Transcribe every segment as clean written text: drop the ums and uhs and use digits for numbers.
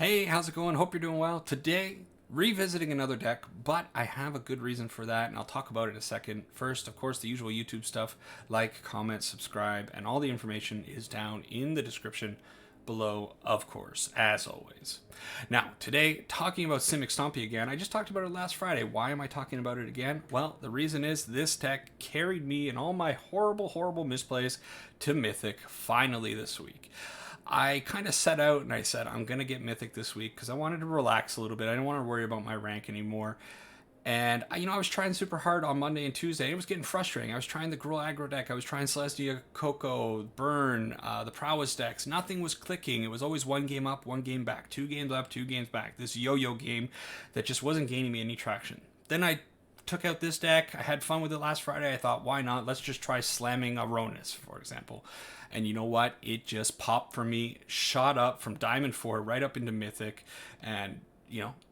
Hey, how's it going? Hope you're doing well. Today, revisiting another deck, but I have a good reason for that, and I'll talk about it in a second. First, of course, the usual YouTube stuff, like, comment, subscribe, and all the information is down in the description below, of course, as always. Now, today, talking about Simic Stompy again. I just talked about it last Friday. Why am I talking about it again? Well, the reason is this deck carried me and all my horrible misplays to Mythic finally this week. I kind of set out and I said, I'm going to get Mythic this week because I wanted to relax a little bit. I didn't want to worry about my rank anymore. And, I was trying super hard on Monday and Tuesday. It was getting frustrating. I was trying the Gruul Aggro deck. I was trying Selesnya, CoCo, Burn, the Prowess decks. Nothing was clicking. It was always one game up, one game back. 2 games up, 2 games back. This yo-yo game that just wasn't gaining me any traction. Then I took out this deck. I had fun with it last Friday. I thought, why not? Let's just try slamming a Aggro, for example. And you know what? It just popped for me, shot up from Diamond 4 right up into Mythic. And,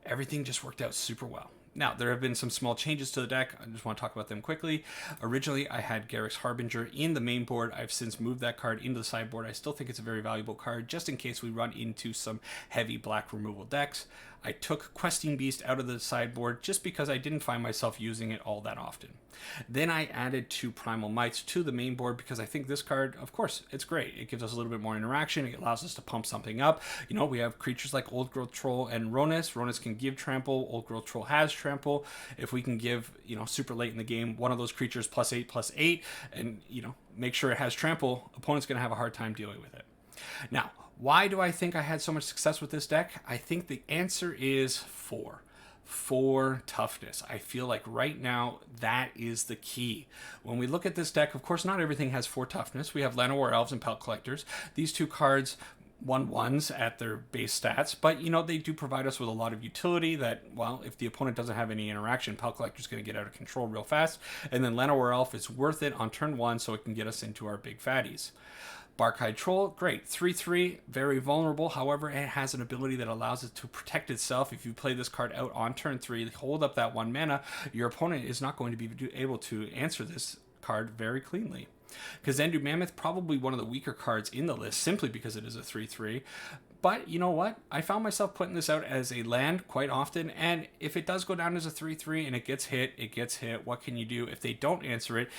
everything just worked out super well. Now, there have been some small changes to the deck. I just want to talk about them quickly. Originally, I had Garruk's Harbinger in the main board. I've since moved that card into the sideboard. I still think it's a very valuable card, just in case we run into some heavy black removal decks. I took Questing Beast out of the sideboard just because I didn't find myself using it all that often. Then I added 2 Primal Mites to the main board because I think this card, of course, it's great. It gives us a little bit more interaction. It allows us to pump something up. We have creatures like Old Growth Troll and Ronus. Ronus can give trample. Old Growth Troll has trample. If we can give, super late in the game, one of those creatures +8/+8 and, make sure it has trample, opponent's going to have a hard time dealing with it. Now, why do I think I had so much success with this deck? I think the answer is 4. 4 toughness. I feel like right now that is the key. When we look at this deck, of course, not everything has 4 toughness. We have Llanowar Elves and Pelt Collectors. These 2 cards 1/1s at their base stats, but they do provide us with a lot of utility that, well, if the opponent doesn't have any interaction, Pelt Collector's going to get out of control real fast, and then Llanowar Elf is worth it on turn 1 so it can get us into our big fatties. Barkhide Troll, great. 3/3, very vulnerable. However, it has an ability that allows it to protect itself. If you play this card out on turn 3, hold up that 1 mana, your opponent is not going to be able to answer this card very cleanly. Kazandu Mammoth, probably one of the weaker cards in the list, simply because it is a 3/3. But you know what? I found myself putting this out as a land quite often, and if it does go down as a 3/3 and it gets hit, it gets hit. What can you do? If they don't answer it,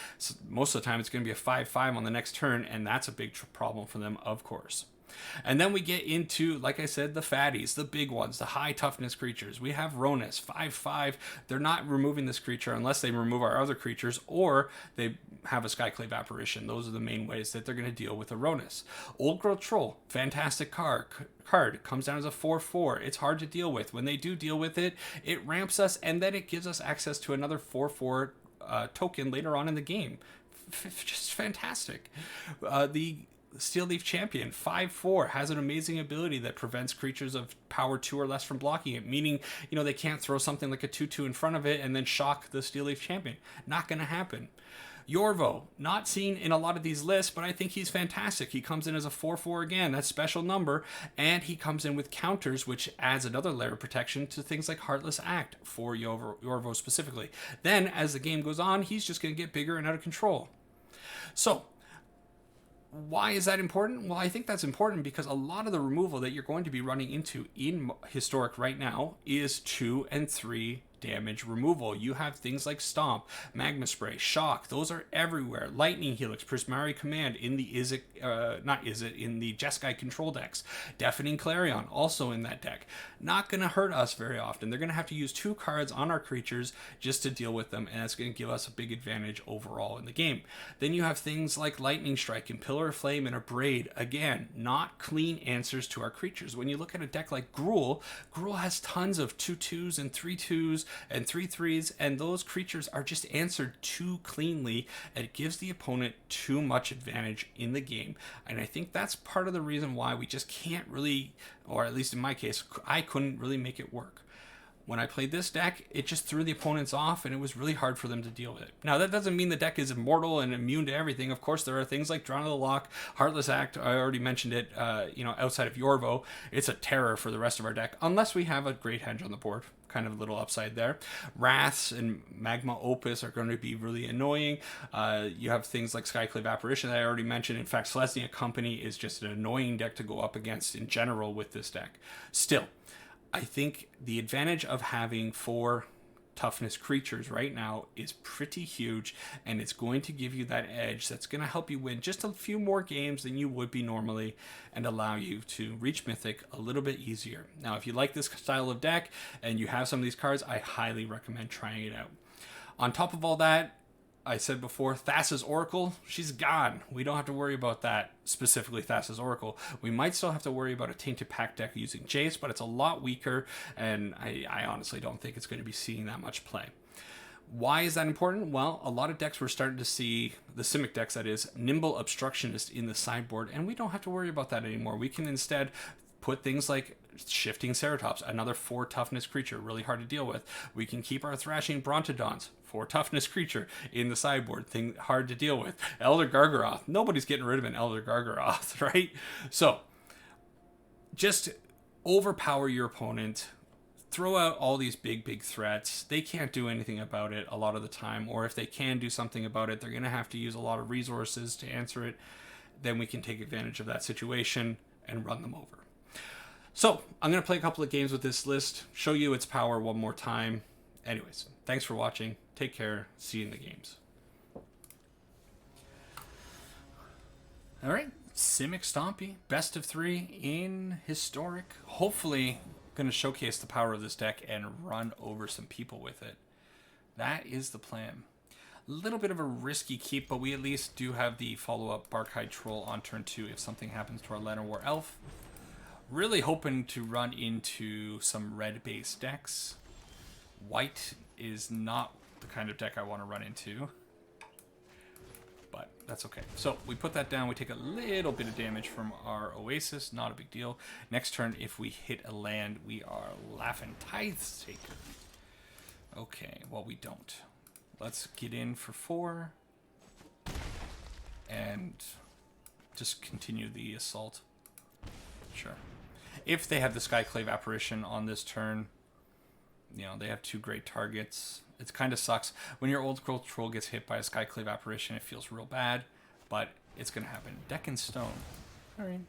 most of the time it's going to be a 5/5 on the next turn, and that's a big problem for them, of course. And then we get into, like I said, the fatties, the big ones, the high toughness creatures. We have Ronus, 5/5. They're not removing this creature unless they remove our other creatures or they have a Skyclave Apparition. Those are the main ways that they're going to deal with a Ronus. Old Growth Troll, fantastic card. Comes down as a 4/4. It's hard to deal with. When they do deal with it, it ramps us and then it gives us access to another 4/4 token later on in the game. Just fantastic. The Steel Leaf Champion, 5/4, has an amazing ability that prevents creatures of power 2 or less from blocking it, meaning, they can't throw something like a 2/2 in front of it and then shock the Steel Leaf Champion. Not going to happen. Yorvo, not seen in a lot of these lists, but I think he's fantastic. He comes in as a 4/4 again, that's special number, and he comes in with counters, which adds another layer of protection to things like Heartless Act for Yorvo specifically. Then, as the game goes on, he's just going to get bigger and out of control. So, why is that important? Well, I think that's important because a lot of the removal that you're going to be running into in Historic right now is 2 and 3 damage removal. You have things like Stomp, Magma Spray, Shock. Those are everywhere. Lightning Helix, Prismari Command in the in the Jeskai control decks. Deafening Clarion also in that deck. Not going to hurt us very often. They're going to have to use 2 cards on our creatures just to deal with them, and that's going to give us a big advantage overall in the game. Then you have things like Lightning Strike and Pillar of Flame and Abrade. Again, not clean answers to our creatures. When you look at a deck like Gruul has tons of 2/2s and 3/2s and 3/3s, and those creatures are just answered too cleanly, and it gives the opponent too much advantage in the game. And I think that's part of the reason why we just can't really, or at least in my case, I couldn't really make it work. When I played this deck, it just threw the opponents off, and it was really hard for them to deal with it. Now, that doesn't mean the deck is immortal and immune to everything. Of course, there are things like Drawn to the Lock, Heartless Act. I already mentioned it. Outside of Yorvo, it's a terror for the rest of our deck, unless we have a great hedge on the board. Kind of a little upside there. Wraths and Magma Opus are going to be really annoying. You have things like Skyclave Apparition that I already mentioned. In fact, Selesnya Company is just an annoying deck to go up against in general with this deck. Still, I think the advantage of having 4 toughness creatures right now is pretty huge, and it's going to give you that edge that's going to help you win just a few more games than you would be normally and allow you to reach Mythic a little bit easier. Now, if you like this style of deck and you have some of these cards, I highly recommend trying it out. On top of all that, I said before, Thassa's Oracle, she's gone. We don't have to worry about that, specifically Thassa's Oracle. We might still have to worry about a Tainted Pact deck using Jace, but it's a lot weaker, and I honestly don't think it's going to be seeing that much play. Why is that important? Well, a lot of decks we're starting to see, the Simic decks that is, Nimble Obstructionist in the sideboard, and we don't have to worry about that anymore. We can instead put things like Shifting Ceratops, another 4 toughness creature, really hard to deal with. We can keep our Thrashing Brontodons, 4 toughness creature in the sideboard, thing hard to deal with. Elder Gargaroth, nobody's getting rid of an Elder Gargaroth, right? So, just overpower your opponent, throw out all these big threats. They can't do anything about it a lot of the time, or if they can do something about it, they're going to have to use a lot of resources to answer it. Then we can take advantage of that situation and run them over. So, I'm going to play a couple of games with this list, show you its power one more time. Anyways, thanks for watching. Take care. See you in the games. All right, Simic Stompy, best of 3 in Historic. Hopefully, going to showcase the power of this deck and run over some people with it. That is the plan. A little bit of a risky keep, but we at least do have the follow-up Barkhide Troll on turn 2 if something happens to our Llanowar Elf. Really hoping to run into some red-based decks. White is not the kind of deck I want to run into, but that's okay. So we put that down. We take a little bit of damage from our Oasis. Not a big deal. Next turn, if we hit a land, we are laughing. Tithes Taker. Okay, well, we don't. Let's get in for 4 and just continue the assault. Sure. If they have the Skyclave Apparition on this turn, you know, they have 2 great targets. It kind of sucks. When your Old Scroll Troll gets hit by a Skyclave Apparition, it feels real bad, but it's going to happen. Deck and Stone. All right.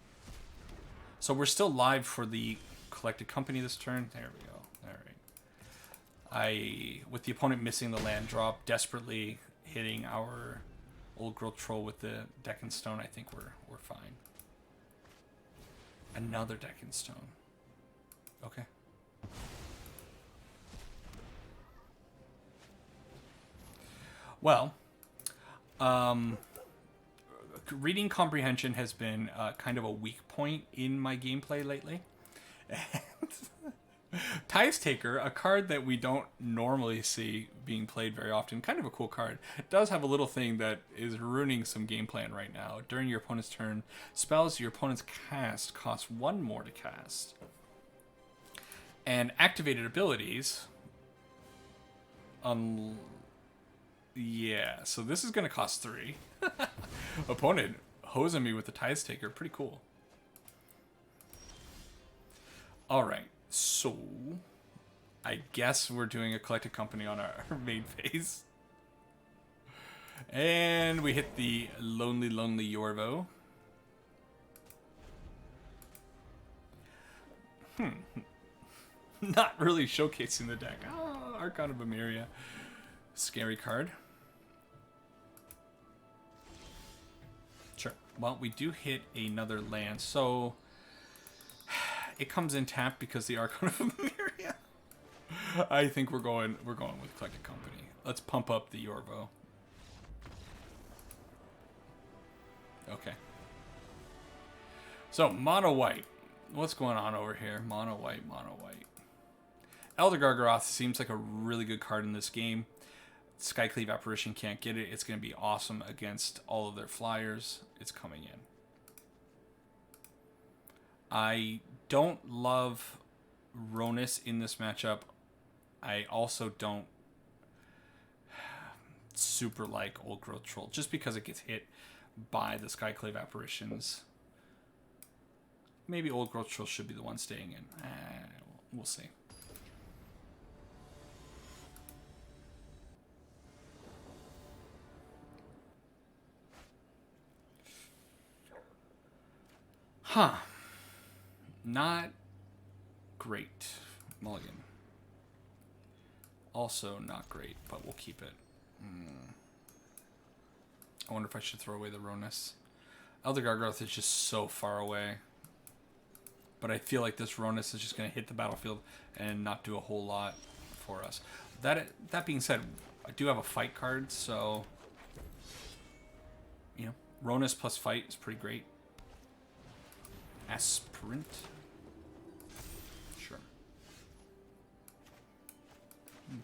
So we're still live for the Collected Company this turn. There we go. All right. With the opponent missing the land drop, desperately hitting our Old Growth Troll with the Deck and Stone, I think we're fine. Another Deck and Stone. Okay. Well, reading comprehension has been kind of a weak point in my gameplay lately. Tithes Taker, a card that we don't normally see being played very often, kind of a cool card. It does have a little thing that is ruining some game plan right now. During your opponent's turn, spells your opponent's cast cost 1 more to cast. And activated abilities... yeah, so this is going to cost 3. Opponent hosing me with the Tithes Taker. Pretty cool. Alright, so... I guess we're doing a Collected Company on our main phase. And we hit the Lonely Yorvo. Not really showcasing the deck. Oh, Archon of Emeria. Scary card. Sure. Well, we do hit another land, so it comes in tapped because the Archon of Emeria. I think we're going with Collected Company. Let's pump up the Yorvo. Okay. So, mono white. What's going on over here? Mono white, mono white. Elder Gargaroth seems like a really good card in this game. Skyclave Apparition can't get it. It's going to be awesome against all of their flyers. It's coming in. I don't love Ronus in this matchup. I also don't super like Old Growth Troll, just because it gets hit by the Skyclave Apparitions. Maybe Old Growth Troll should be the one staying in. We'll see. Huh. Not great. Mulligan. Also not great, but we'll keep it. I wonder if I should throw away the Ronus. Elder Gargoth is just so far away. But I feel like this Ronus is just going to hit the battlefield and not do a whole lot for us. That being said, I do have a fight card, so... You know, Ronus plus fight is pretty great. Aspirant? Sure.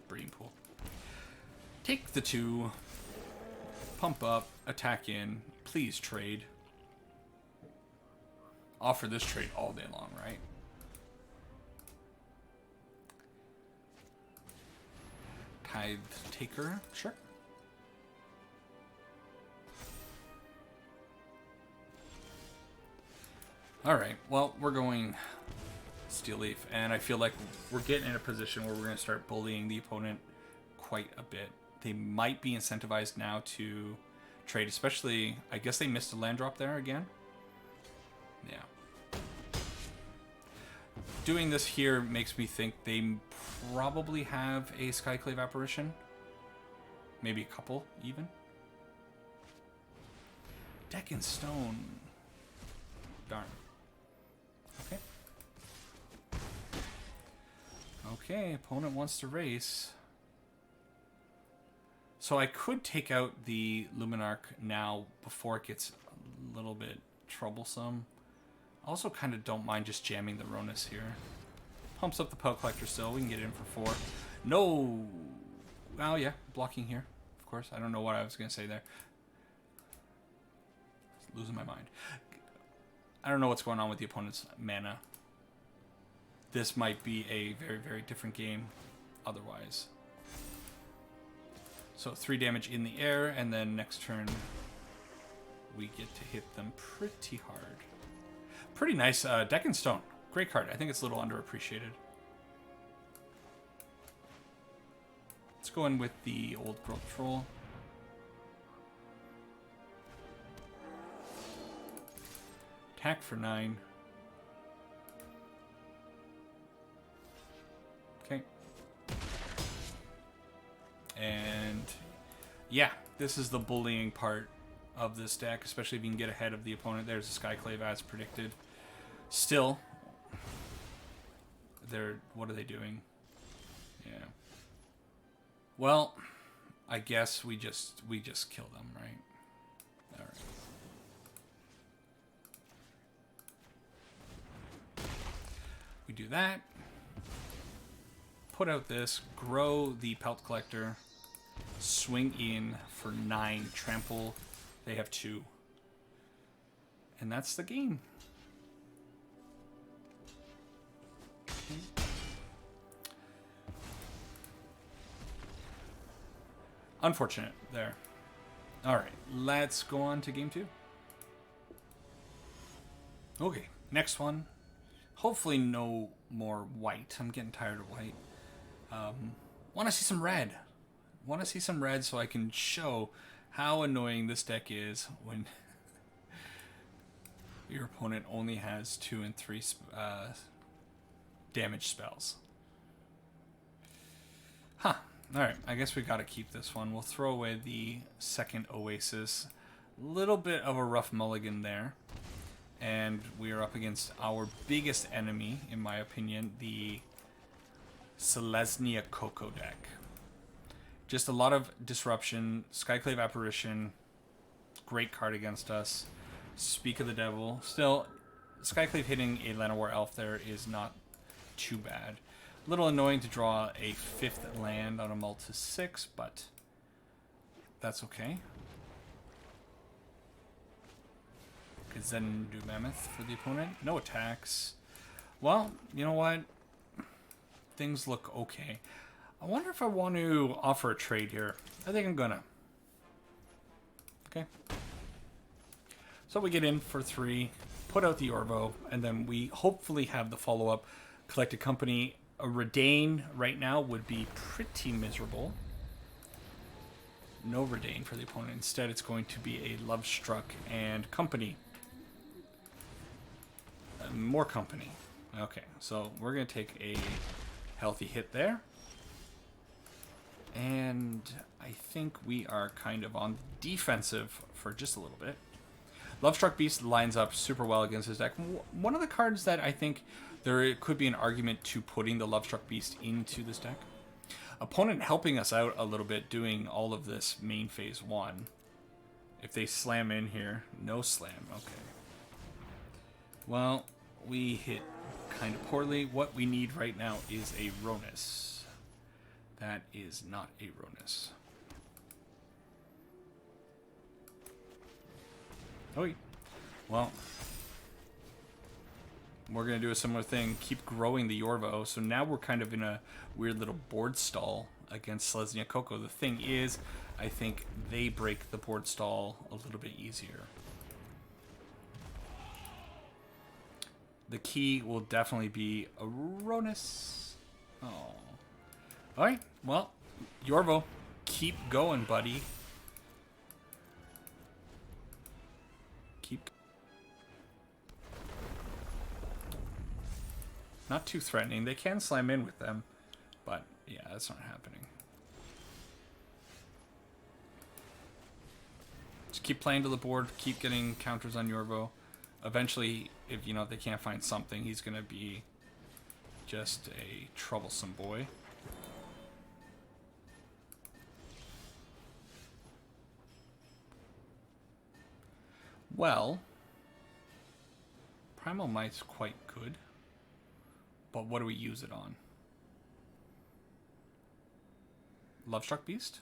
Breeding pool. Take the 2. Pump up. Attack in. Please trade. Offer this trade all day long, right? Tithe Taker? Sure. Alright, well, we're going Steel Leaf, and I feel like we're getting in a position where we're going to start bullying the opponent quite a bit. They might be incentivized now to trade, especially, I guess they missed a land drop there again. Yeah. Doing this here makes me think they probably have a Skyclave Apparition. Maybe a couple, even. Deck in Stone. Darn. Okay. Okay, opponent wants to race. So I could take out the Luminarch now before it gets a little bit troublesome. I also kind of don't mind just jamming the Ronus here. Pumps up the Pelt Collector still. We can get it in for 4. No! Oh, yeah. Blocking here, of course. I don't know what I was going to say there. Losing my mind. I don't know what's going on with the opponent's mana. This might be a very, very different game otherwise. So 3 damage in the air, and then next turn we get to hit them pretty hard. Pretty nice. Deck in Stone. Great card. I think it's a little underappreciated. Let's go in with the Old Growth Troll. Attack for 9. Okay. And yeah, this is the bullying part of this deck, especially if you can get ahead of the opponent. There's a Skyclave as predicted. Still, what are they doing? Yeah. Well, I guess we just kill them, right? All right. We do that. Put out this, grow the Pelt Collector, swing in for 9, trample. They have 2. And that's the game. Okay. Unfortunate there. Alright, let's go on to game 2. Okay, next one. Hopefully no more white. I'm getting tired of white. Want to see some red. Want to see some red so I can show how annoying this deck is when your opponent only has 2 and 3 damage spells. Huh. Alright, I guess we gotta keep this one. We'll throw away the second Oasis. Little bit of a rough mulligan there. And we are up against our biggest enemy, in my opinion, the Selesnya CoCo deck. Just a lot of disruption. Skyclave Apparition, great card against us. Speak of the Devil. Still, Skyclave hitting a Llanowar Elf there is not too bad. A little annoying to draw a 5th land on a mull to 6, but that's okay. Zendu Mammoth for the opponent. No attacks. Well, you know what? Things look okay. I wonder if I want to offer a trade here. I think I'm gonna. Okay. So we get in for 3, put out the Orvo, and then we hopefully have the follow-up Collected Company. A Redain right now would be pretty miserable. No Redain for the opponent. Instead, it's going to be a Love Struck and Company. More Company. Okay, so we're going to take a healthy hit there. And I think we are kind of on defensive for just a little bit. Lovestruck Beast lines up super well against his deck. One of the cards that I think there could be an argument to putting the Lovestruck Beast into this deck. Opponent helping us out a little bit doing all of this main phase 1. If they slam in here, no slam. Okay. Well, we hit kind of poorly. What we need right now is a Ronus. That is not a Ronus. Oh, well, we're going to do a similar thing, keep growing the Yorvo. So now we're kind of in a weird little board stall against Selesnya CoCo. The thing is, I think they break the board stall a little bit easier. The key will definitely be a Ronus. Oh. Alright, well, Yorvo, keep going, buddy. Keep. Not too threatening. They can slam in with them, but yeah, that's not happening. Just keep playing to the board, keep getting counters on Yorvo. Eventually, if you know they can't find something, he's gonna be just a troublesome boy. Well, Primal Might's quite good, but what do we use it on? Lovestruck Beast?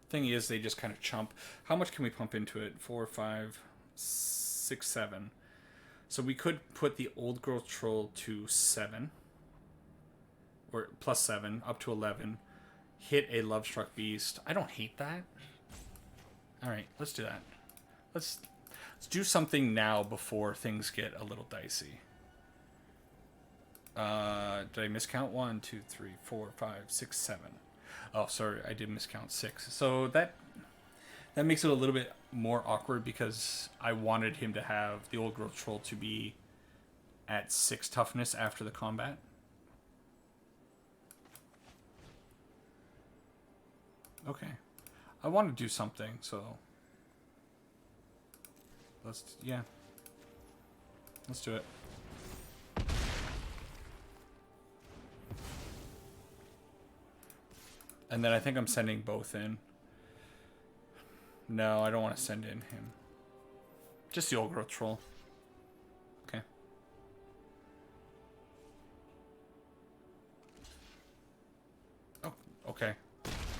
Thing is, they just kind of chump. How much can we pump into it? 4, 5, 6, 7. So we could put the Old Growth Troll to 7, or plus 7, up to 11. Hit a Lovestruck Beast. I don't hate that. All right, let's do that. Let's do something now before things get a little dicey. Did I miscount? 1, 2, 3, 4, 5, 6, 7. Oh, sorry, I did miscount 6. So that makes it a little bit more awkward because I wanted him to have the Old Growth Troll to be at 6 toughness after the combat. Okay. I want to do something, so let's do it. And then I think I'm sending both in. No, I don't want to send in him. Just the Old Growth Troll. Okay. Oh, okay.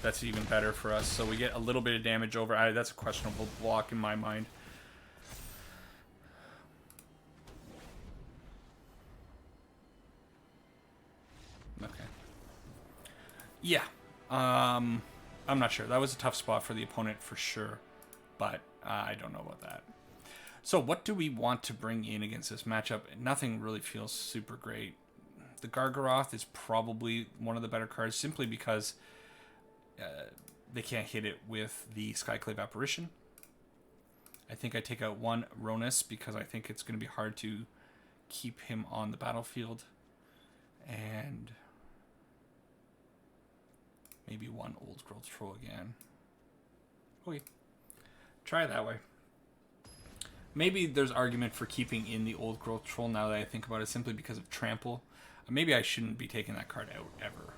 That's even better for us. So we get a little bit of damage over. That's a questionable block in my mind. Okay. Yeah. I'm not sure. That was a tough spot for the opponent for sure. But I don't know about that. So what do we want to bring in against this matchup? Nothing really feels super great. The Gargaroth is probably one of the better cards simply because they can't hit it with the Skyclave Apparition. I think I take out 1 Ronus because I think it's going to be hard to keep him on the battlefield. And maybe 1 Old Growth Troll again. Okay. Try it that way. Maybe there's argument for keeping in the Old Growth Troll now that I think about it simply because of Trample. Maybe I shouldn't be taking that card out ever.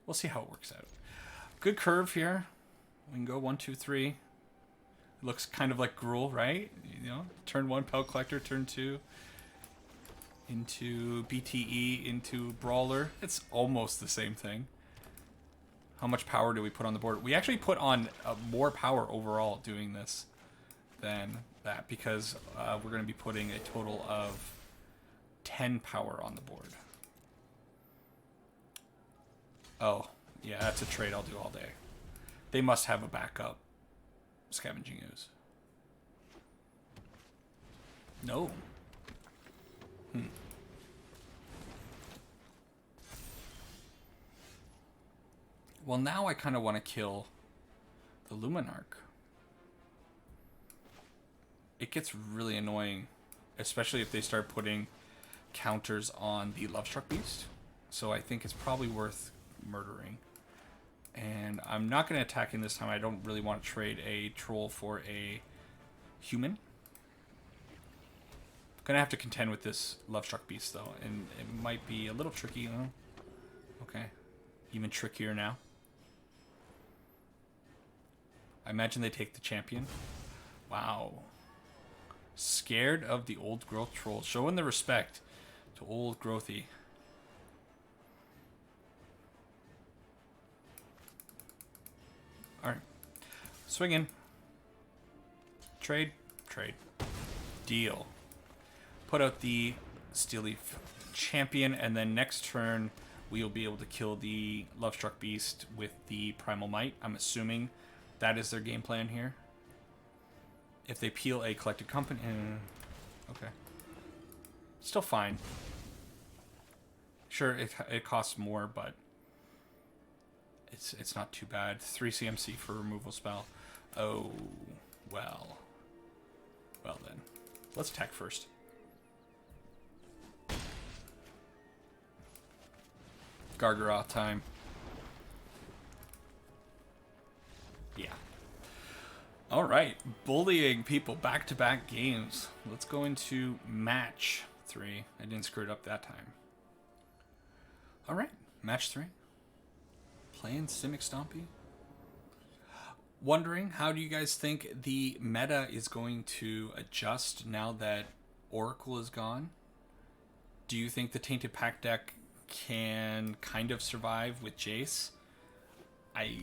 We'll see how it works out. Good curve here. We can go 1, 2, 3. It looks kind of like Gruul, right? You know, turn 1 Pelt Collector, turn 2 into BTE, into Brawler. It's almost the same thing. How much power do we put on the board? We actually put on more power overall doing this than that because we're going to be putting a total of 10 power on the board. Oh, yeah, that's a trade I'll do all day. They must have a backup. Scavenging Ooze. No. Well, now I kind of want to kill the Luminarch. It gets really annoying, especially if they start putting counters on the Lovestruck Beast. So I think it's probably worth murdering. And I'm not going to attack in this time. I don't really want to trade a troll for a human. Gonna have to contend with this Lovestruck Beast though, and it might be a little tricky. Okay, even trickier now. I imagine they take the champion. Wow. Scared of the old growth troll. Showing the respect to old growthy. Alright. Swing in. Trade. Trade. Deal. Put out the Steelleaf champion, and then next turn we'll be able to kill the Lovestruck Beast with the Primal Might. I'm assuming that is their game plan here. If they peel a Collected Company... okay. Still fine. Sure, it costs more, but it's not too bad. 3 CMC for removal spell. Oh, well. Well then. Let's attack first. Gargaroth time. Yeah. All right, bullying people back-to-back games. Let's go into match 3. I didn't screw it up that time. All right, match 3. Playing Simic Stompy. Wondering, how do you guys think the meta is going to adjust now that Oracle is gone? Do you think the Tainted Pack deck can kind of survive with Jace? I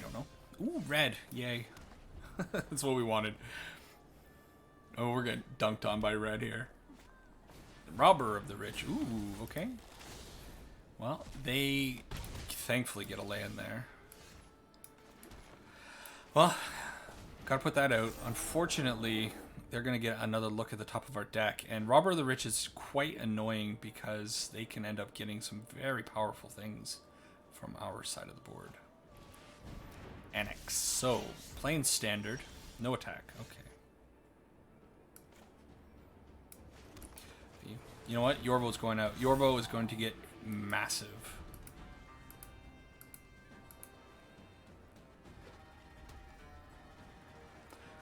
don't know. Ooh, red. Yay. That's what we wanted. Oh, we're getting dunked on by red here. The robber of the rich. Ooh, okay. Well, they thankfully get a land there. Well, gotta put that out. Unfortunately, they're gonna get another look at the top of our deck. And Robber of the Rich is quite annoying because they can end up getting some very powerful things from our side of the board. Annex. So, playing standard. No attack. Okay. You know what? Yorvo's going out. Yorvo is going to get massive.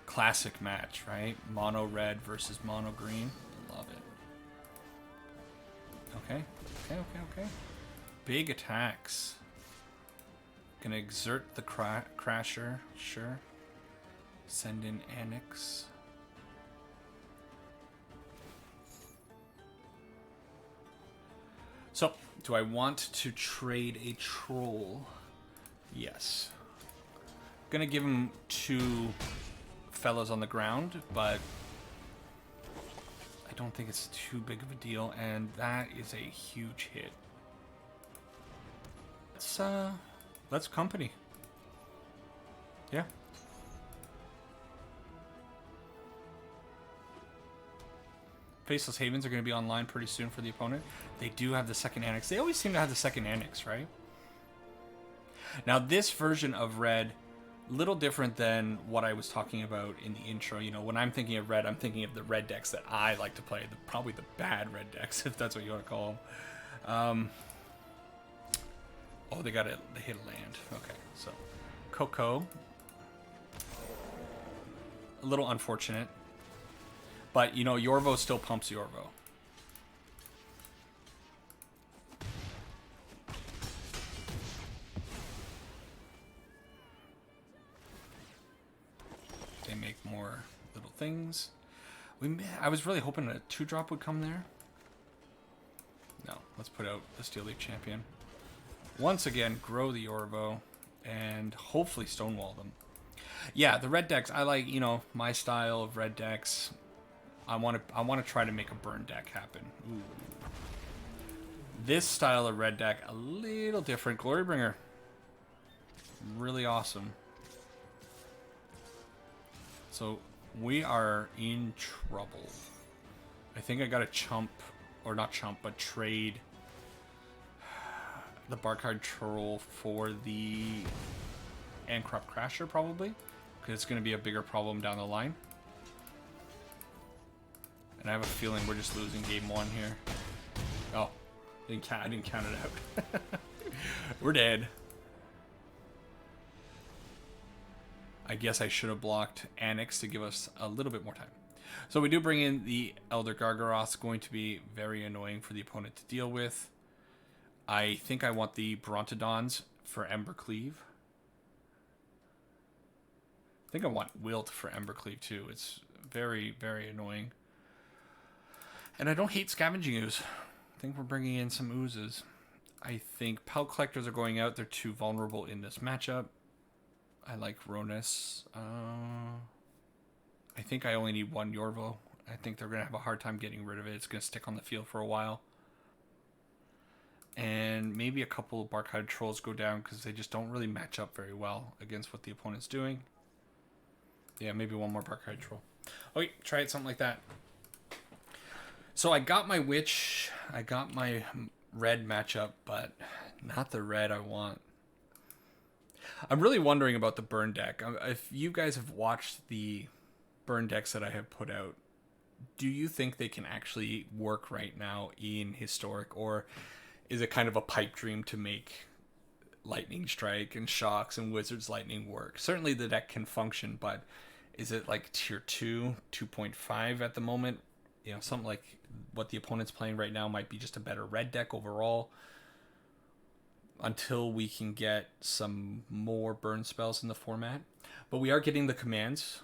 Classic match, right? Mono red versus mono green. Love it. Okay. Okay. Big attacks. Gonna exert the Crasher. Sure. Send in Annex. So, do I want to trade a troll? Yes. Gonna give him 2 fellows on the ground, but I don't think it's too big of a deal, and that is a huge hit. Let's company. Yeah. Faceless Havens are going to be online pretty soon for the opponent. They do have the second Annex. They always seem to have the second Annex, right? Now, this version of red, little different than what I was talking about in the intro. You know, when I'm thinking of red, I'm thinking of the red decks that I like to play. Probably the bad red decks, if that's what you want to call them. Oh, they hit a land. Okay, so CoCo. A little unfortunate. But, you know, Yorvo still pumps Yorvo. They make more little things. I was really hoping a 2-drop would come there. No, let's put out the Steelleaf champion. Once again, grow the Yorvo and hopefully stonewall them. Yeah, the red decks, I like, you know, my style of red decks. I want to try to make a burn deck happen. Ooh. This style of red deck, a little different. Glorybringer. really awesome. So we are in trouble. I think I got to chump, or not chump, but trade the Barcard Troll for the Ancrop Crasher, probably, because it's going to be a bigger problem down the line. And I have a feeling we're just losing game one here. Oh, I didn't count it out. We're dead. I guess I should have blocked Annex to give us a little bit more time. So we do bring in the Elder Gargaroth. Going to be very annoying for the opponent to deal with. I think I want the Brontodons for Embercleave. I think I want Wilt for Embercleave too. It's very, very annoying. And I don't hate Scavenging Ooze. I think we're bringing in some oozes. I think Pelt Collectors are going out. They're too vulnerable in this matchup. I like Ronus. I think I only need one Yorvo. I think they're going to have a hard time getting rid of it. It's going to stick on the field for a while. And maybe a couple of Barkhide Trolls go down because they just don't really match up very well against what the opponent's doing. Yeah, maybe one more Barkhide Troll. Okay, try it, something like that. So I got my Witch. I got my red matchup, but not the red I want. I'm really wondering about the burn deck. If you guys have watched the burn decks that I have put out, do you think they can actually work right now in Historic, or is it kind of a pipe dream to make Lightning Strike and Shocks and Wizard's Lightning work? Certainly the deck can function, but is it like tier 2, 2.5 at the moment? You know, something like what the opponent's playing right now might be just a better red deck overall. Until we can get some more burn spells in the format. But we are getting the commands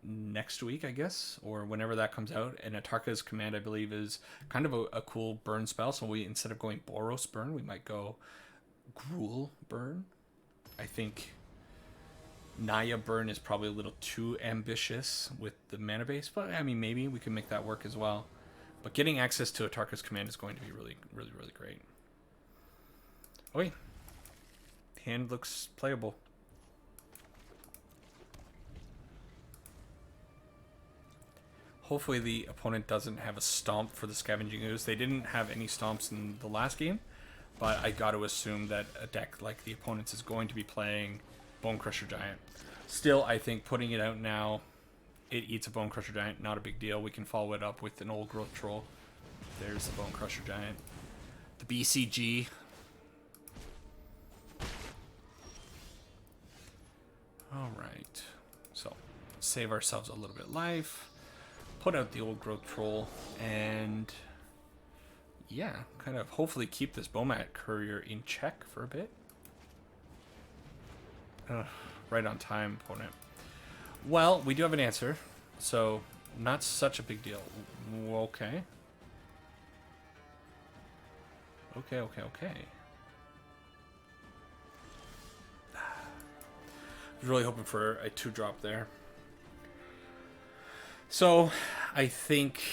next week, I guess, or whenever that comes out. And Atarka's command, I believe, is kind of a cool burn spell. So we, instead of going Boros burn, we might go Gruul burn. I think Naya burn is probably a little too ambitious with the mana base, but I mean, maybe we can make that work as well. But getting access to Atarka's command is going to be really, really, really great. Okay, hand looks playable. Hopefully the opponent doesn't have a stomp for the Scavenging Ooze. They didn't have any stomps in the last game, but I got to assume that a deck like the opponent's is going to be playing Bone Crusher Giant. Still, I think putting it out now, it eats a Bone Crusher Giant, not a big deal. We can follow it up with an Old Growth Troll. There's the Bone Crusher Giant. The BCG. Alright, so save ourselves a little bit of life, put out the Old Growth Troll, and yeah, kind of hopefully keep this Bomat Courier in check for a bit. Right on time, opponent. Well, we do have an answer, so not such a big deal. Okay. Okay. I was really hoping for a 2-drop there. So I think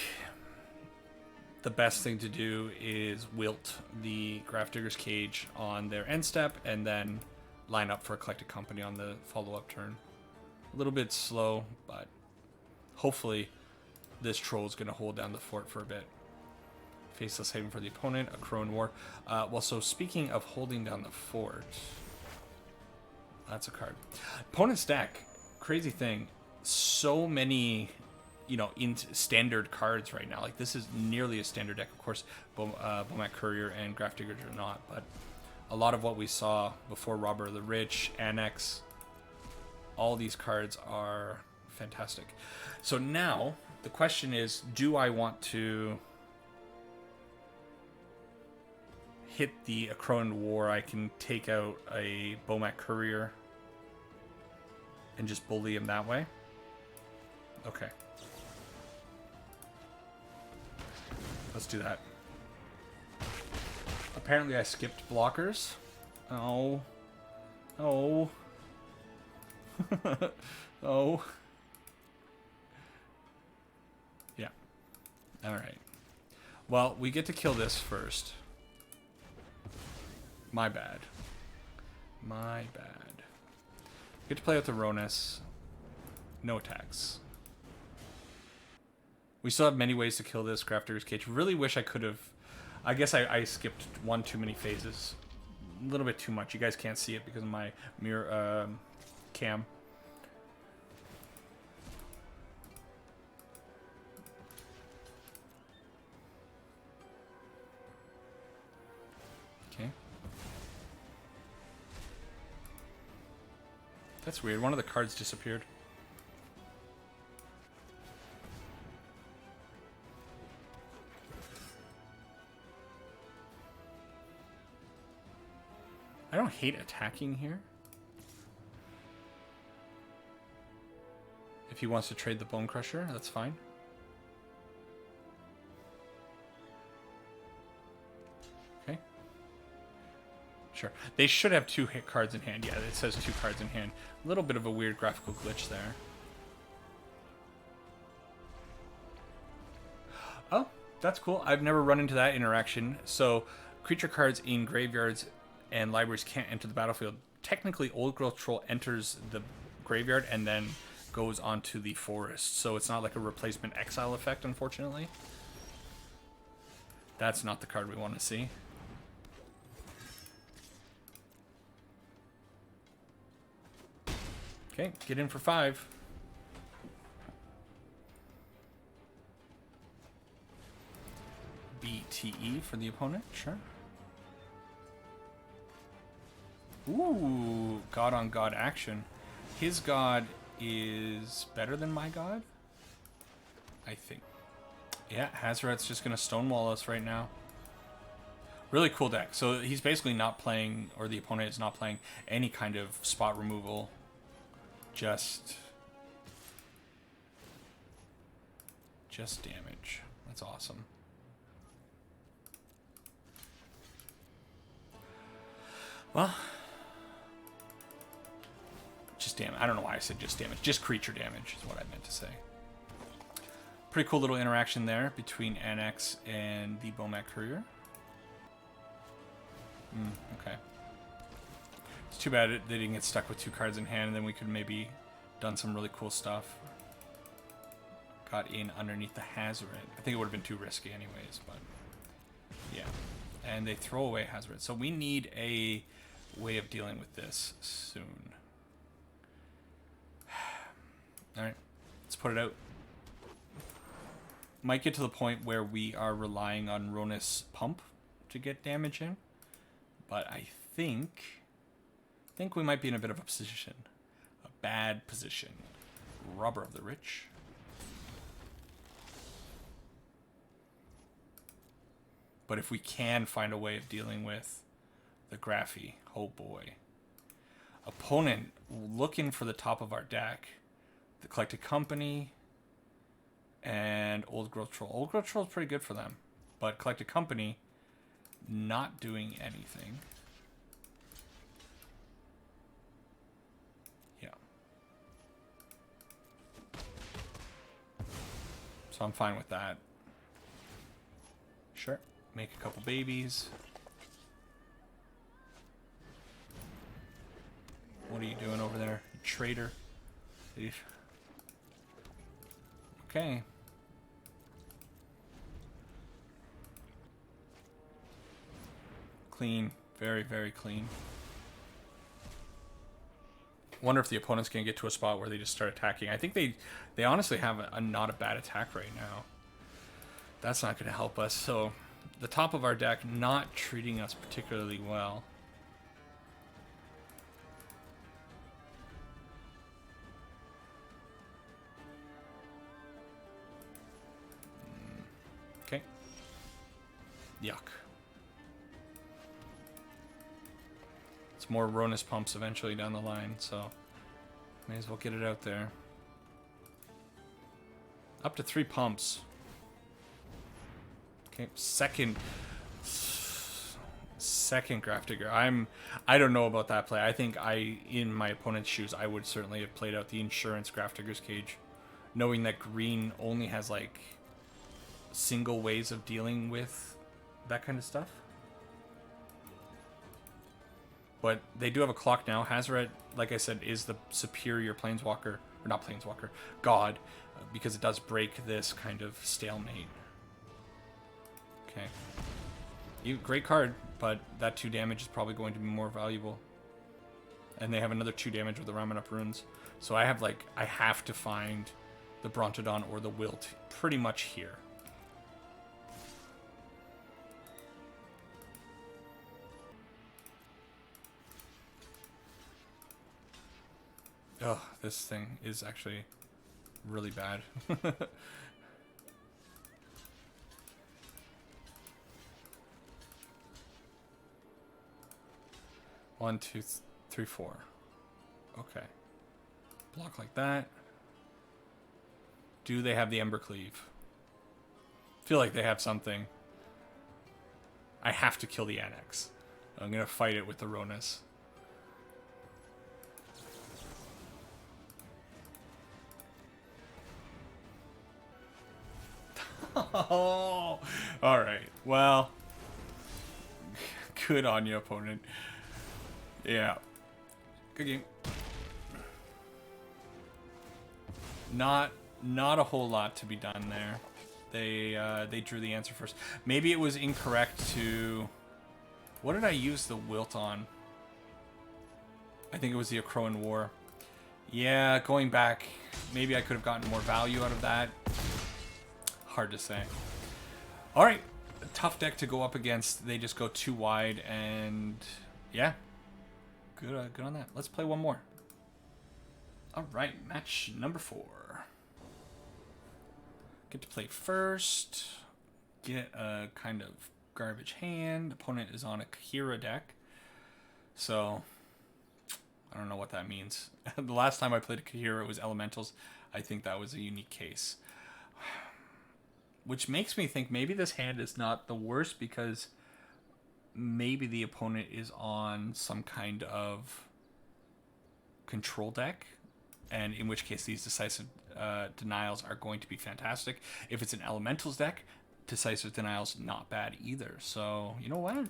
the best thing to do is wilt the Grafdigger's Cage on their end step and then line up for a Collected Company on the follow-up turn. A little bit slow, but hopefully this troll is going to hold down the fort for a bit. Faceless Haven for the opponent, a Crone War. Well, so speaking of holding down the fort... That's a card. Opponent's deck, crazy thing. So many, you know, in standard cards right now. Like, this is nearly a standard deck. Of course, Bomat Courier and Grafdigger are not. But a lot of what we saw before Robber of the Rich, Annex, all these cards are fantastic. So now, the question is, do I want to hit the Akron War? I can take out a Bomat Courier and just bully him that way. Okay. Let's do that. Apparently I skipped blockers. Oh. Oh. Oh. Yeah. Alright. Well, we get to kill this first. My bad. My bad. Get to play with the Ronus. No attacks. We still have many ways to kill this Grafdigger's Cage. Really wish I could have... I guess I skipped one too many phases. A little bit too much. You guys can't see it because of my mirror cam. Okay. That's weird. One of the cards disappeared. I don't hate attacking here. If he wants to trade the Bone Crusher, that's fine. Okay. Sure. They should have 2 hit cards in hand. Yeah, it says 2 cards in hand. A little bit of a weird graphical glitch there. Oh, that's cool. I've never run into that interaction. So, creature cards in graveyards and libraries can't enter the battlefield. Technically, Old Growth Troll enters the graveyard and then goes onto the forest. So it's not like a replacement exile effect, unfortunately. That's not the card we want to see. Okay, get in for 5. BTE for the opponent, sure. Ooh, God on God action. His God is better than my God, I think. Yeah, Hazoret's just going to stonewall us right now. Really cool deck. So he's basically not playing, or the opponent is not playing any kind of spot removal. Just damage. That's awesome. Well, just damage. I don't know why I said just damage. Just creature damage is what I meant to say. Pretty cool little interaction there between Annex and the Bomat Courier. Okay. It's too bad they didn't get stuck with 2 cards in hand, and then we could maybe done some really cool stuff. Got in underneath the Hazoret. I think it would have been too risky anyways, but yeah. And they throw away Hazoret. So we need a way of dealing with this soon. Alright, let's put it out. Might get to the point where we are relying on Ronus Pump to get damage in. But I think we might be in a bit of a position. A bad position. Robber of the Rich. But if we can find a way of dealing with the Graphy, oh boy. Opponent looking for the top of our deck. The Collected Company and Old Growth Troll. Old Growth Troll is pretty good for them. But Collected Company, not doing anything. Yeah. So I'm fine with that. Sure. Make a couple babies. What are you doing over there, you traitor? Okay. Clean. Very, very clean. Wonder if the opponent's going to get to a spot where they just start attacking. I think they honestly have a not a bad attack right now. That's not going to help us. So the top of our deck not treating us particularly well. Okay. Yuck. It's more Ronus pumps eventually down the line, so may as well get it out there. Up to 3 pumps. Okay, second Grafdigger. I don't know about that play. I think in my opponent's shoes, I would certainly have played out the Insurance Grafdigger's Cage, knowing that green only has like single ways of dealing with that kind of stuff. But they do have a clock now. Hazoret, like I said, is the superior planeswalker, or not planeswalker, god, because it does break this kind of stalemate. Okay. Great card, but that 2 damage is probably going to be more valuable. And they have another 2 damage with the Ramen Up Runes. So I have to find the Brontodon or the Wilt pretty much here. Oh, this thing is actually really bad. 1, 2, 3, 4. Okay. Block like that. Do they have the Ember Cleave? Feel like they have something. I have to kill the Annex. I'm gonna fight it with the Ronus. Oh, all right. Well, good on you, opponent. Yeah, good game. Not a whole lot to be done there. They drew the answer first. Maybe it was incorrect to. What did I use the Wilt on? I think it was the Aggro War. Yeah, going back, maybe I could have gotten more value out of that. Hard to say. All right, a tough deck to go up against. They just go too wide, and yeah, good on that. Let's play one more. All right, match number 4. Get to play first. Get a kind of garbage hand. Opponent is on a Kahira deck, so I don't know what that means. The last time I played a Kahira, it was Elementals. I think that was a unique case. Which makes me think maybe this hand is not the worst because maybe the opponent is on some kind of control deck, and in which case these decisive denials are going to be fantastic. If it's an Elementals deck, decisive denials not bad either. So, you know what?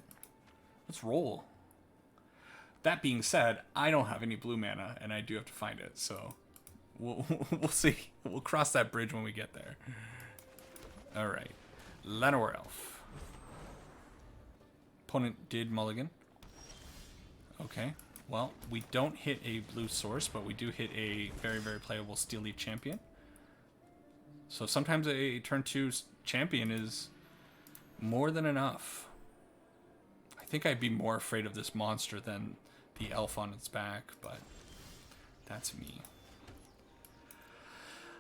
Let's roll. That being said, I don't have any blue mana, and I do have to find it, so we'll see. We'll cross that bridge when we get there. Alright. Llanowar Elf. Opponent did mulligan. Okay. Well, we don't hit a blue source, but we do hit a very, very playable Steel Leaf Champion. So sometimes a turn 2 champion is more than enough. I think I'd be more afraid of this monster than the elf on its back, but that's me.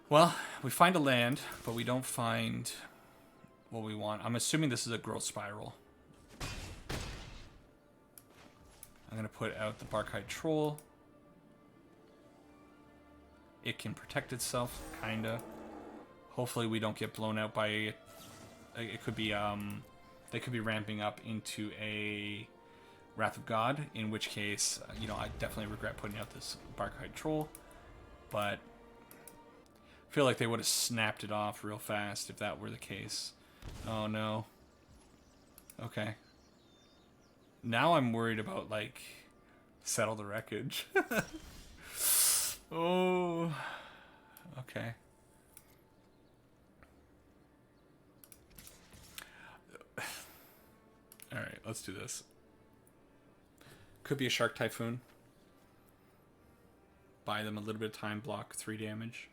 Well, we find a land, but we don't find what we want. I'm assuming this is a growth spiral. I'm going to put out the Barkhide Troll. It can protect itself, kinda. Hopefully we don't get blown out by it. It could be, they could be ramping up into a Wrath of God, in which case, you know, I definitely regret putting out this Barkhide Troll, but I feel like they would have snapped it off real fast if that were the case. Oh no. Okay. Now I'm worried about, like, Settle the Wreckage. Oh. Okay. Alright, let's do this. Could be a Shark Typhoon. Buy them a little bit of time, block 3 damage.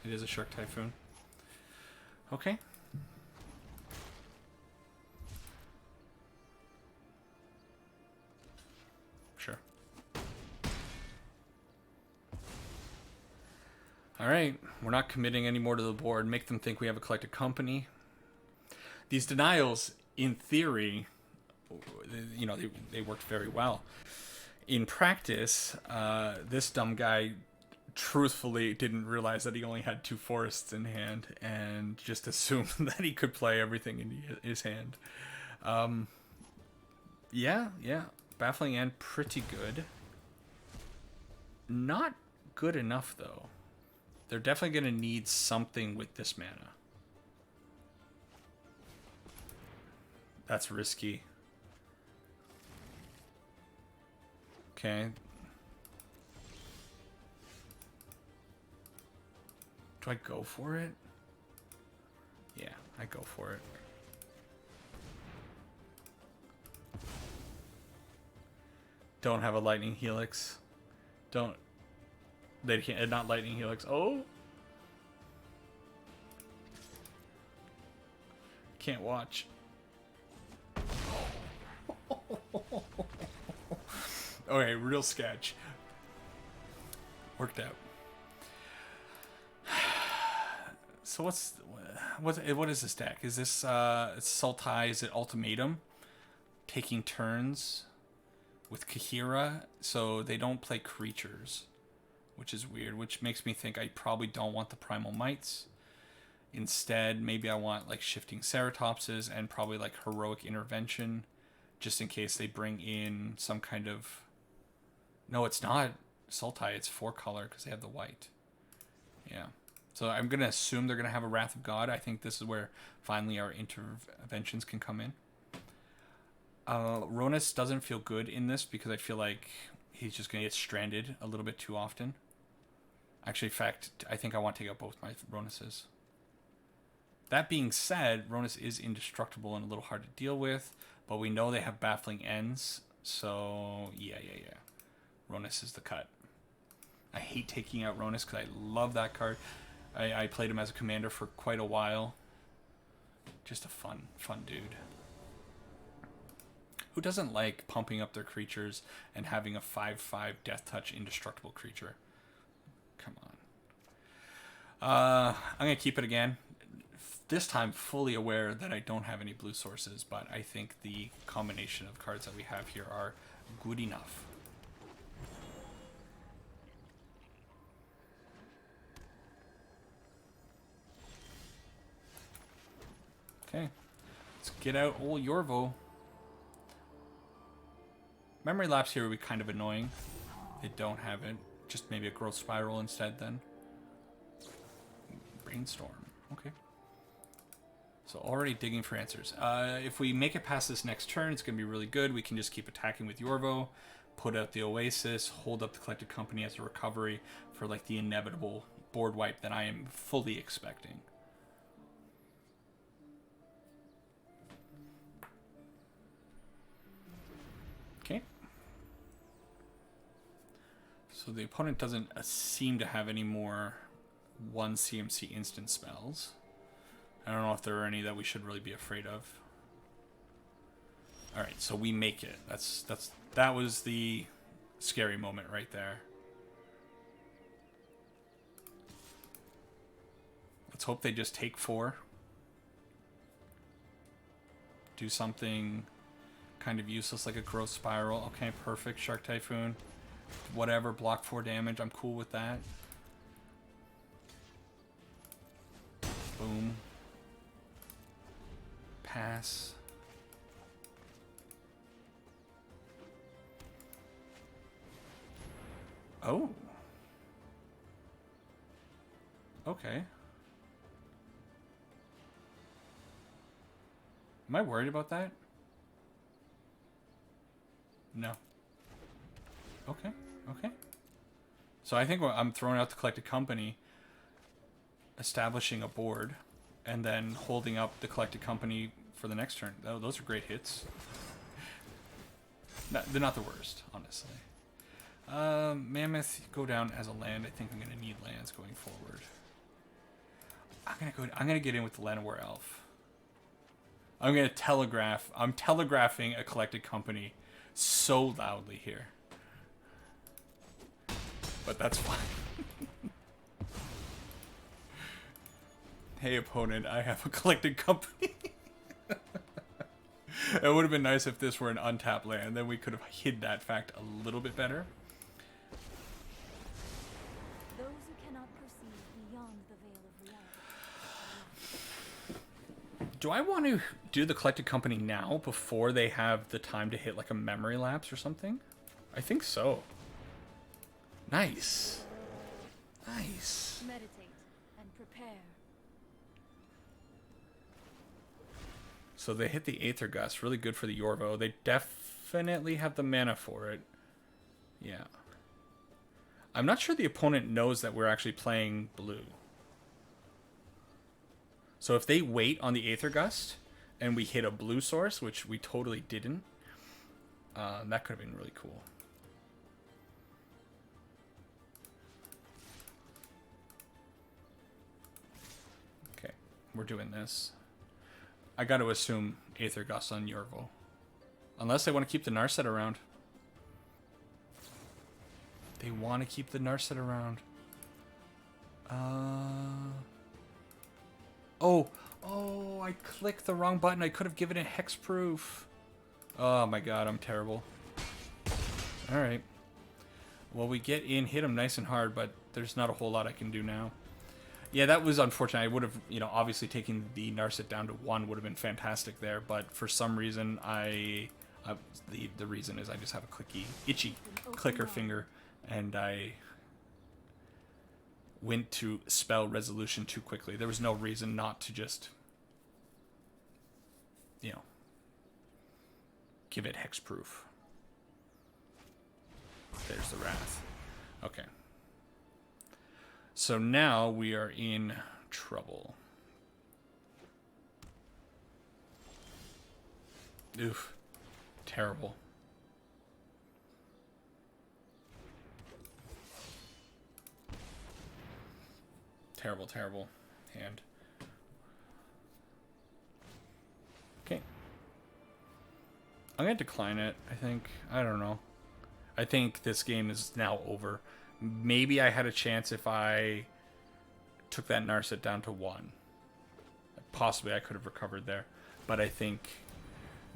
It is a Shark Typhoon. Okay. Sure. Alright, we're not committing any more to the board. Make them think we have a collected company. These denials, in theory, you know, they worked very well. In practice, this dumb guy truthfully didn't realize that he only had 2 forests in hand and just assumed that he could play everything in his hand. Yeah, baffling and pretty good. Not good enough, though. They're definitely going to need something with this mana. That's risky. Okay. Do I go for it? Yeah, I go for it. Don't have a lightning helix. Don't. They can't. Not lightning helix. Oh. Can't watch. Okay, real sketch. Worked out. So what is this deck? Is this Sultai? Is it Ultimatum? Taking turns with Kahira, so they don't play creatures, which is weird, which makes me think I probably don't want the Primal Mites. Instead, maybe I want like Shifting Ceratopses and probably like Heroic Intervention, just in case they bring in some kind of... No, it's not Sultai, it's 4-color because they have the white. Yeah. So I'm going to assume they're going to have a Wrath of God. I think this is where finally our interventions can come in. Ronus doesn't feel good in this because I feel like he's just going to get stranded a little bit too often. Actually, in fact, I think I want to take out both my Ronuses. That being said, Ronus is indestructible and a little hard to deal with, but we know they have Baffling Ends, so yeah. Ronus is the cut. I hate taking out Ronus because I love that card. I played him as a commander for quite a while. Just a fun dude. Who doesn't like pumping up their creatures and having a 5/5 Death Touch indestructible creature? Come on. I'm going to keep it again. This time fully aware that I don't have any blue sources, but I think the combination of cards that we have here are good enough. Okay, let's get out old Yorvo. Memory Lapse here would be kind of annoying. They don't have it. Just maybe a Growth Spiral instead then. Brainstorm. Okay. So already digging for answers. If we make it past this next turn, it's going to be really good. We can just keep attacking with Yorvo, put out the Oasis, hold up the Collected Company as a recovery for like the inevitable board wipe that I am fully expecting. Okay. So the opponent doesn't seem to have any more 1 CMC instant spells. I don't know if there are any that we should really be afraid of. All right, so we make it. That was the scary moment right there. Let's hope they just take 4. Do something kind of useless like a Growth Spiral. Okay, perfect. Shark Typhoon. Whatever, block 4 damage. I'm cool with that. Boom. Pass. Oh. Okay. Am I worried about that? No. Okay. Okay. So I think I'm throwing out the Collected Company, establishing a board, and then holding up the Collected Company for the next turn. Oh, those are great hits. No, they're not the worst, honestly. Mammoth, go down as a land. I think I'm gonna need lands going forward. I'm gonna get in with the Llanowar Elf. I'm gonna telegraph. I'm telegraphing a Collected Company so loudly here. But that's fine. Hey opponent, I have a Collected Company. It would have been nice if this were an untapped land, then we could have hid that fact a little bit better. Those who cannot perceive beyond the veil of reality. Do I want to do the Collected Company now before they have the time to hit like a Memory Lapse or something? I think so. Nice. Nice. Meditate and prepare. So they hit the Aether Gust, really good for the Yorvo. They definitely have the mana for it. Yeah. I'm not sure the opponent knows that we're actually playing blue. So if they wait on the Aether Gust and we hit a blue source, which we totally didn't, that could have been really cool. Okay, we're doing this. I got to assume Aether Gust on Yorvo. Unless they want to keep the Narset around. They want to keep the Narset around. Oh, I clicked the wrong button. I could have given it hexproof. Oh my god, I'm terrible. Alright. Well, we get in, hit him nice and hard, but there's not a whole lot I can do now. Yeah, that was unfortunate. I would have, you know, obviously taking the Narset down to 1 would have been fantastic there, but for some reason, the reason is I just have a itchy clicker finger, and I went to spell resolution too quickly. There was no reason not to just, you know, give it hexproof. There's the Wrath. Okay. So now we are in trouble. Oof. Terrible. Terrible, terrible hand. Okay. I'm going to decline it, I think. I don't know. I think this game is now over. Maybe I had a chance if I took that Narset down to 1. Possibly I could have recovered there. But I think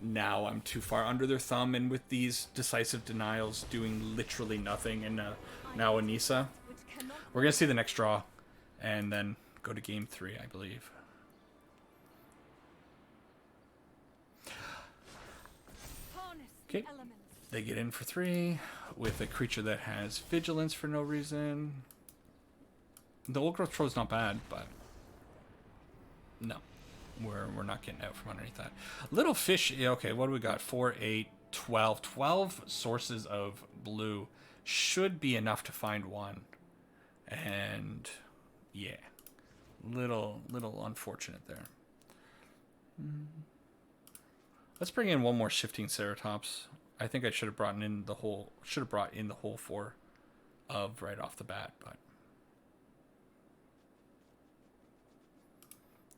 now I'm too far under their thumb, and with these decisive denials doing literally nothing, and now Anissa, we're going to see the next draw, and then go to game 3, I believe. Okay. They get in for 3 with a creature that has vigilance for no reason. The old growth troll is not bad, but no, we're not getting out from underneath that. Little fish. Okay, what do we got? 4, 8, 12. 12 sources of blue should be enough to find 1, and yeah, little unfortunate there. Let's bring in one more shifting Ceratops. I think I should have brought in the whole 4 of right off the bat, but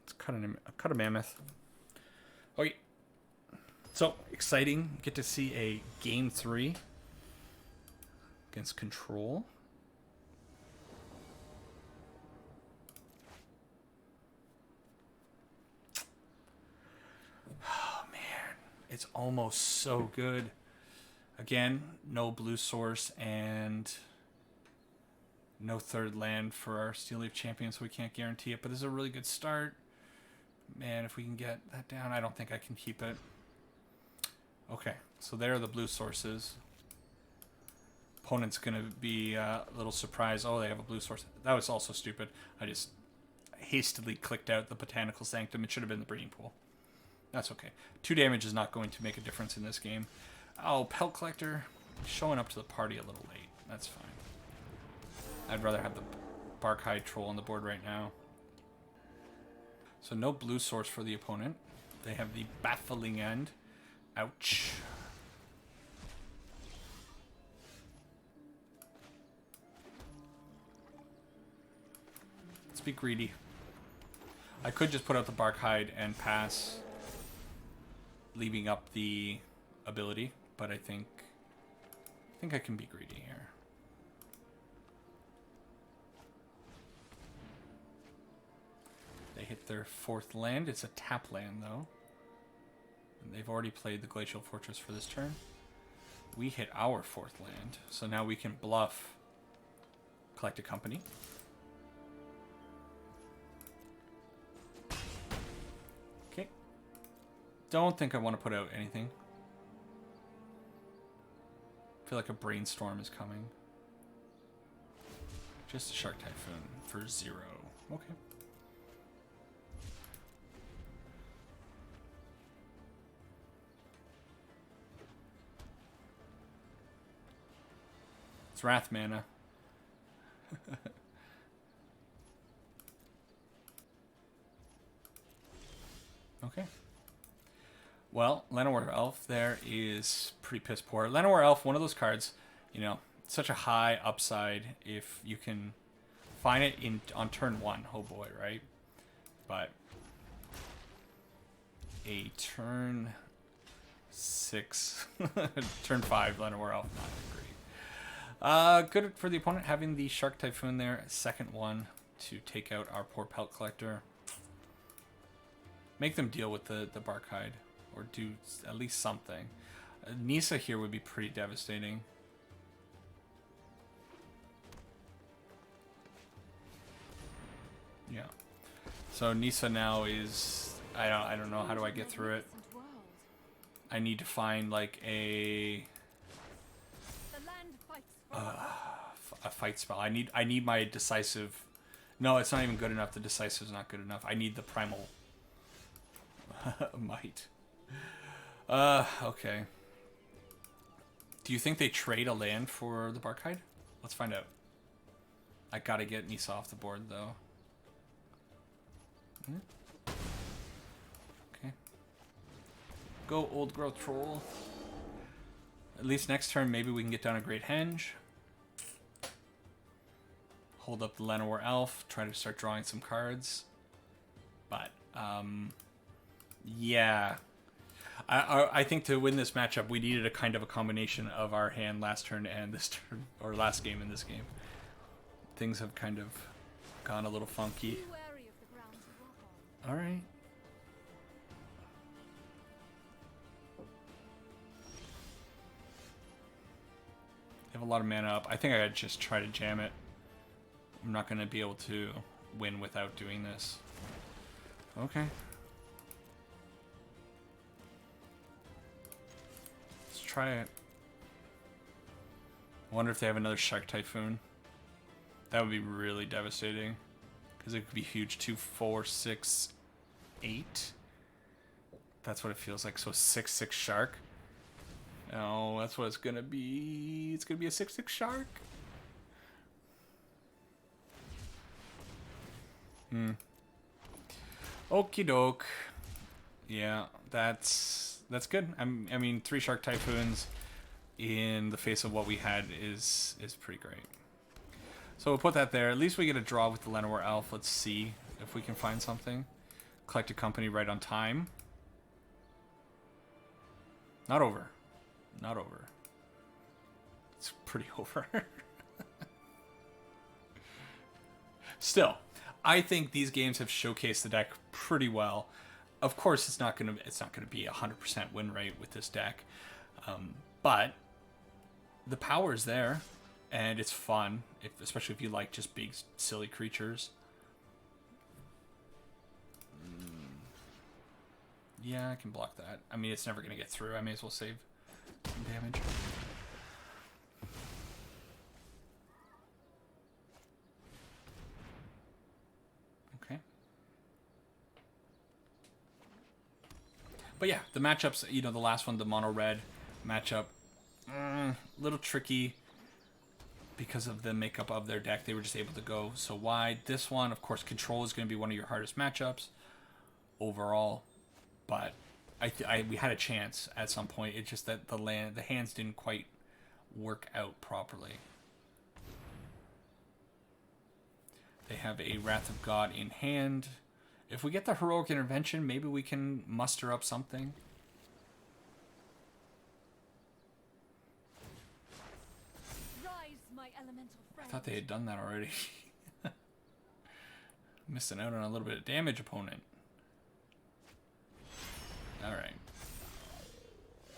let's cut a mammoth. Okay, so exciting! Get to see a game 3 against Control. Oh man, it's almost so good. Again, no blue source and no third land for our Steel Leaf Champion, so we can't guarantee it. But this is a really good start. Man, if we can get that down, I don't think I can keep it. Okay, so there are the blue sources. Opponent's going to be a little surprised. Oh, they have a blue source. That was also stupid. I just hastily clicked out the Botanical Sanctum. It should have been the Breeding Pool. That's okay. 2 damage is not going to make a difference in this game. Oh, Pelt Collector showing up to the party a little late. That's fine. I'd rather have the Barkhide Troll on the board right now. So no blue source for the opponent. They have the Baffling End. Ouch. Let's be greedy. I could just put out the Barkhide and pass, leaving up the ability, but I think I can be greedy here. They hit their 4th land. It's a tap land, though. And they've already played the Glacial Fortress for this turn. We hit our 4th land, so now we can bluff Collected Company. Okay. Don't think I want to put out anything. I feel like a brainstorm is coming. Just a Shark Typhoon for 0. Okay. It's Wrath mana. Okay. Well, Llanowar Elf there is pretty piss poor. Llanowar Elf, one of those cards, you know, such a high upside if you can find it on turn 1. Oh boy, right? But a turn 6, turn 5 Llanowar Elf, not great. Good for the opponent having the Shark Typhoon there, second one to take out our poor Pelt Collector. Make them deal with the Barkhide, or do at least something. Nisa here would be pretty devastating. Yeah. So Nisa now is, I don't know, how do I get through it? I need to find like a fight spell. I need my decisive. No, it's not even good enough. The decisive is not good enough. I need the primal might. Okay. Do you think they trade a land for the Barkhide? Let's find out. I gotta get Nisa off the board though. Okay. Go old growth troll. At least next turn maybe we can get down a Great Henge. Hold up the Llanowar Elf, try to start drawing some cards. But yeah. I think to win this matchup we needed a kind of a combination of our hand last turn and this turn, or last game in this game. Things have kind of gone a little funky. Alright. Have a lot of mana up. I think I gotta just try to jam it. I'm not gonna be able to win without doing this. Okay. Let's try it. I wonder if they have another Shark Typhoon. That would be really devastating. Because it could be huge. 2, 4, 6, 8. That's what it feels like. So 6/6 Shark. No, that's what it's gonna be. It's gonna be a 6/6 Shark. Okie doke. Yeah, that's good. I mean, 3 Shark Typhoons in the face of what we had is pretty great. So we'll put that there. At least we get a draw with the Llanowar Elf. Let's see if we can find something. Collect a company right on time. Not over. Not over. It's pretty over. Still, I think these games have showcased the deck pretty well. Of course, it's not gonna be a 100% win rate with this deck, but the power is there, and it's fun, especially if you like just big silly creatures. Yeah, I can block that. I mean, it's never gonna get through. I may as well save some damage. Okay. But yeah, the matchups, you know, the last one, the mono red matchup, a little tricky because of the makeup of their deck. They were just able to go so wide. This one, of course, control is going to be one of your hardest matchups overall, but we had a chance at some point. It's just that the hands didn't quite work out properly. They have a Wrath of God in hand. If we get the Heroic Intervention, maybe we can muster up something. Rise, my elemental friend. I thought they had done that already. Missing out on a little bit of damage, opponent. Alright.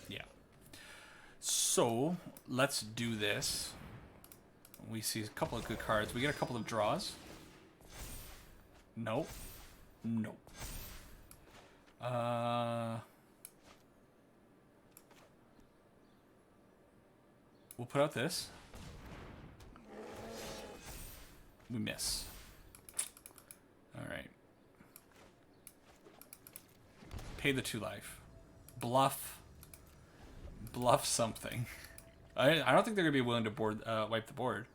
Yeah. So, let's do this. We see a couple of good cards. We get a couple of draws. Nope. Nope. We'll put out this. We miss. Alright. Pay the 2 life. Bluff. Bluff something. I don't think they're gonna be willing to wipe the board.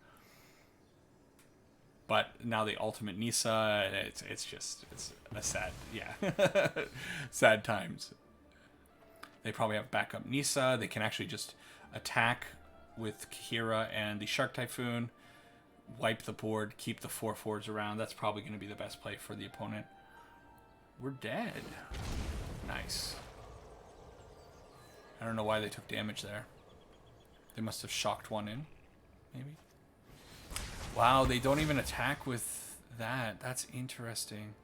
But now the ultimate Nisa, it's a sad, yeah, sad times. They probably have backup Nisa. They can actually just attack with Kira and the Shark Typhoon, wipe the board, keep the 4/4s around. That's probably going to be the best play for the opponent. We're dead. Nice. I don't know why they took damage there. They must have shocked one in, maybe. Wow, they don't even attack with that. That's interesting.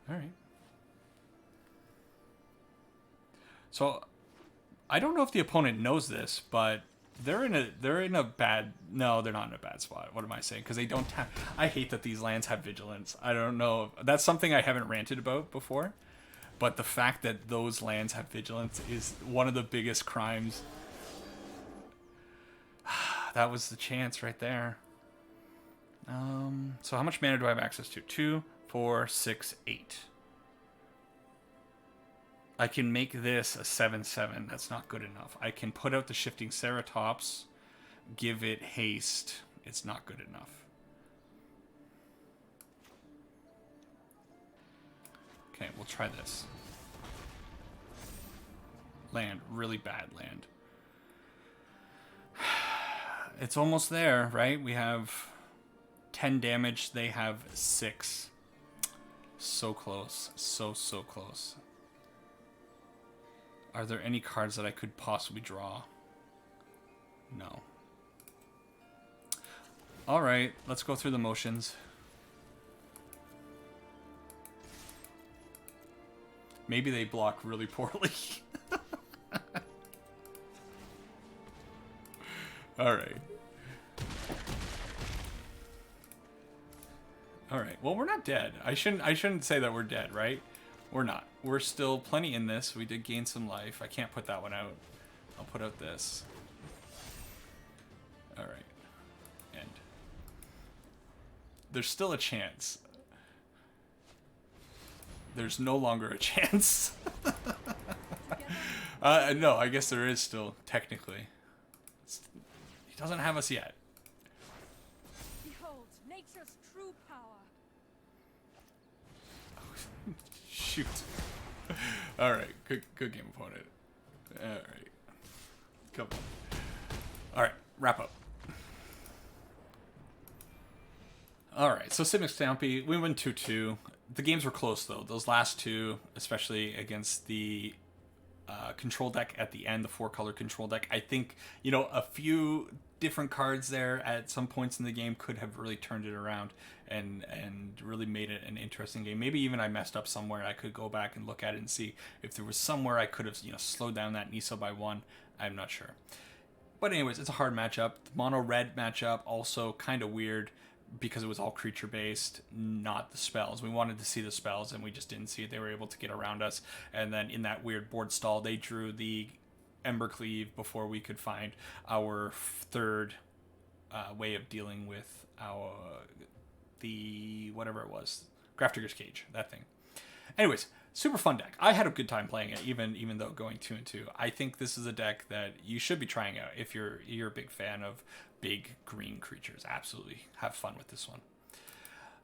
All right. So, I don't know if the opponent knows this, but they're in a bad. No, they're not in a bad spot. What am I saying? Because they don't have. I hate that these lands have vigilance. I don't know. That's something I haven't ranted about before, but the fact that those lands have vigilance is one of the biggest crimes. That was the chance right there. So how much mana do I have access to? 2, 4, 6, 8. I can make this a 7/7. That's not good enough. I can put out the Shifting Ceratops, give it haste. It's not good enough. Okay, we'll try this. Land, really bad land. It's almost there, right? We have 10 damage. They have 6. So close. So close. Are there any cards that I could possibly draw? No. All right, let's go through the motions. Maybe they block really poorly. All right. All right. Well, we're not dead. I shouldn't say that we're dead, right? We're not. We're still plenty in this. We did gain some life. I can't put that one out. I'll put out this. All right. And there's still a chance. There's no longer a chance. No, I guess there is still, technically. He doesn't have us yet. Behold, nature's true power. Shoot. All right. Good game, opponent. All right. Come on. All right. Wrap up. All right. So Simic Stompy, we went 2-2. The games were close, though. Those last two, especially against the control deck at the end, the 4-color control deck. I think, a few different cards there at some points in the game could have really turned it around and really made it an interesting game. Maybe even I messed up somewhere. I could go back and look at it and see if there was somewhere I could have, slowed down that Nisa by 1. I'm not sure. But anyways, it's a hard matchup. The mono-red matchup, also kind of weird because it was all creature-based, not the spells. We wanted to see the spells, and we just didn't see it. They were able to get around us. And then in that weird board stall, they drew the Embercleave before we could find our third way of dealing with whatever it was, Grafdigger's Cage, that thing. Anyways, super fun deck. I had a good time playing it, even though going 2-2. I think this is a deck that you should be trying out if you're a big fan of big green creatures. Absolutely have fun with this one.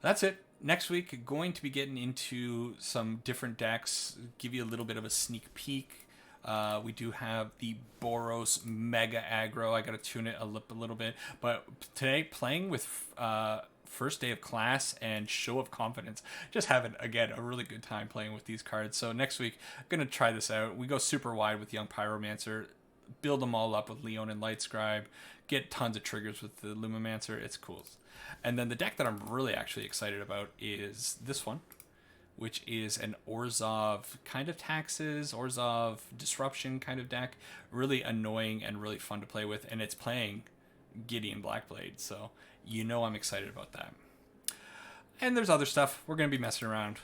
That's it. Next week, going to be getting into some different decks, give you a little bit of a sneak peek. We do have the Boros Mega Aggro. I got to tune it a little bit. But today, playing with First Day of Class and Show of Confidence. Just having, again, a really good time playing with these cards. So next week, I'm going to try this out. We go super wide with Young Pyromancer. Build them all up with Leon and Lightscribe. Get tons of triggers with the Lumimancer. It's cool. And then the deck that I'm really actually excited about is this one, which is an Orzhov kind of taxes, Orzhov disruption kind of deck. Really annoying and really fun to play with. And it's playing Gideon Blackblade. So I'm excited about that. And there's other stuff. We're going to be messing around,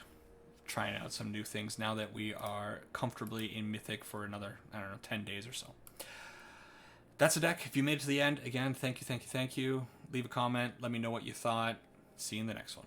trying out some new things now that we are comfortably in Mythic for another, 10 days or so. That's a deck. If you made it to the end, again, thank you. Leave a comment. Let me know what you thought. See you in the next one.